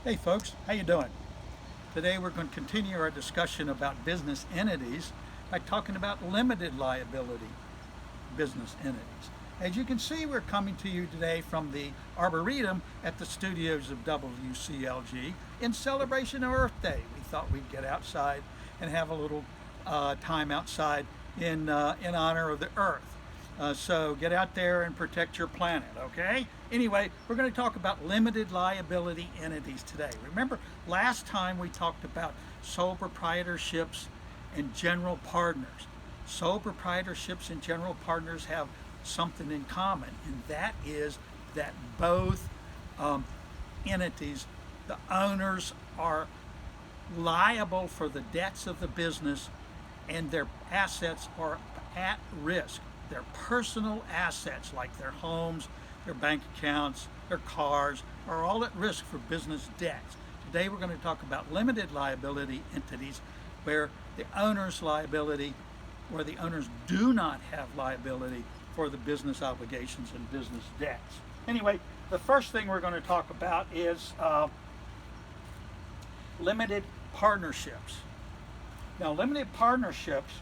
Hey folks, how you doing? Today we're going to continue our discussion about business entities by talking about limited liability business entities. As you can see, we're coming to you today from the Arboretum at the studios of WCLG in celebration of Earth Day. We thought we'd get outside and have a little time outside in honor of the Earth. So get out there and protect your planet, okay? Anyway, we're going to talk about limited liability entities today. Remember, last time we talked about sole proprietorships and general partners. Sole proprietorships and general partners have something in common, and that is that both entities, the owners, are liable for the debts of the business, and their assets are at risk. Their personal assets, like their homes, their bank accounts, their cars, are all at risk for business debts. Today we're going to talk about limited liability entities where the owner's liability, where the owners do not have liability for the business obligations and business debts. Anyway, the first thing we're going to talk about is limited partnerships. Now, limited partnerships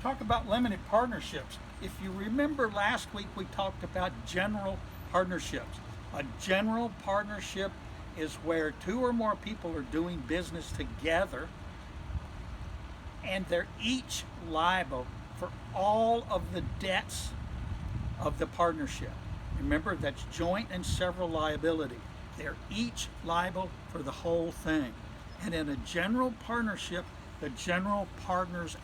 talk about limited partnerships. If you remember last week we talked about general partnerships. A general partnership is where two or more people are doing business together and they're each liable for all of the debts of the partnership. Remember, that's joint and several liability. They're each liable for the whole thing. And in a general partnership, the general partner's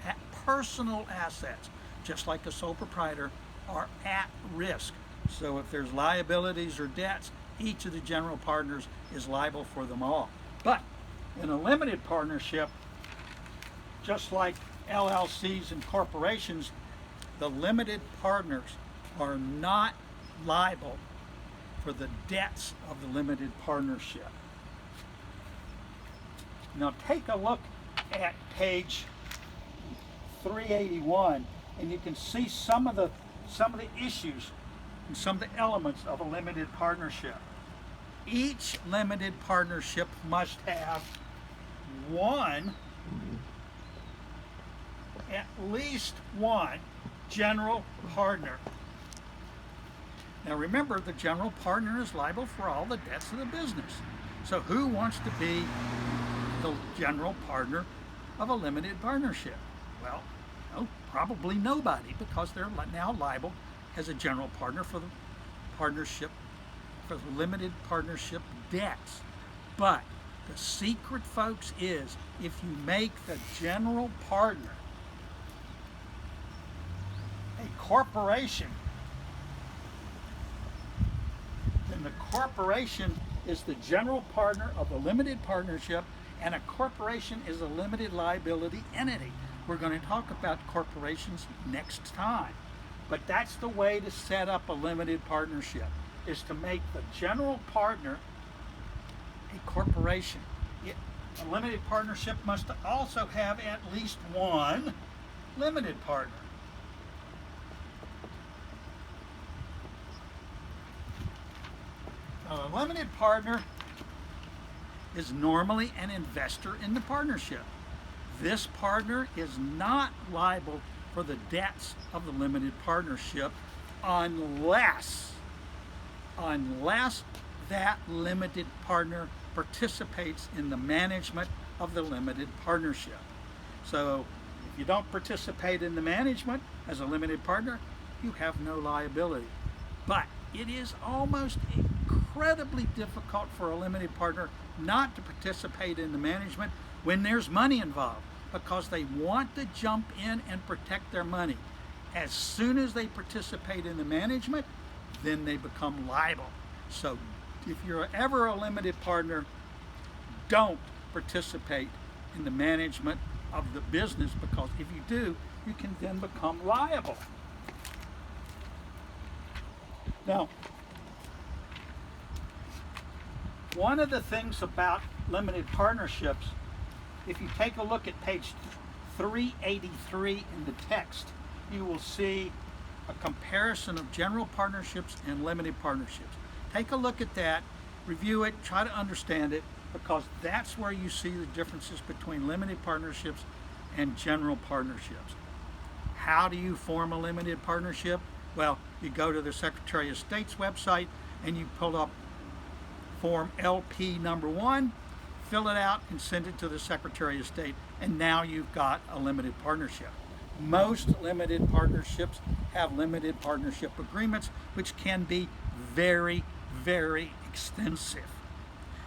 personal assets, just like a sole proprietor, are at risk. So if there's liabilities or debts, each of the general partners is liable for them all. But in a limited partnership, just like LLCs and corporations, the limited partners are not liable for the debts of the limited partnership. Now take a look at page 381, and you can see some of the issues and some of the elements of a limited partnership. Each limited partnership must have at least one general partner. Now remember, the general partner is liable for all the debts of the business. So who wants to be the general partner of a limited partnership? Well, no, probably nobody, because they're now liable as a general partner for the partnership, for the limited partnership debts. But the secret, folks, is if you make the general partner a corporation, then the corporation is the general partner of the limited partnership, and a corporation is a limited liability entity. We're going to talk about corporations next time. But that's the way to set up a limited partnership, is to make the general partner a corporation. A limited partnership must also have at least one limited partner. A limited partner is normally an investor in the partnership. This partner is not liable for the debts of the limited partnership unless that limited partner participates in the management of the limited partnership. So if you don't participate in the management as a limited partner, you have no liability. But it is almost incredibly difficult for a limited partner not to participate in the management when there's money involved, because they want to jump in and protect their money. As soon as they participate in the management, then they become liable. So if you're ever a limited partner, don't participate in the management of the business, because if you do, you can then become liable. Now, one of the things about limited partnerships, if you take a look at page 383 in the text, you will see a comparison of general partnerships and limited partnerships. Take a look at that, review it, try to understand it, because that's where you see the differences between limited partnerships and general partnerships. How do you form a limited partnership? Well, you go to the Secretary of State's website and you pull up Form LP number 1, fill it out and send it to the Secretary of State, and now you've got a limited partnership. Most limited partnerships have limited partnership agreements, which can be very, very extensive.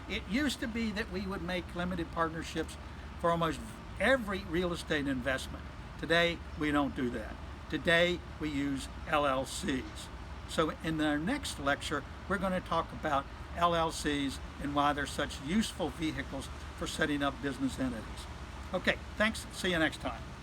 It used to be that we would make limited partnerships for almost every real estate investment. Today, we don't do that. Today, we use LLCs. So in our next lecture, we're going to talk about LLCs and why they're such useful vehicles for setting up business entities. Okay, thanks. See you next time.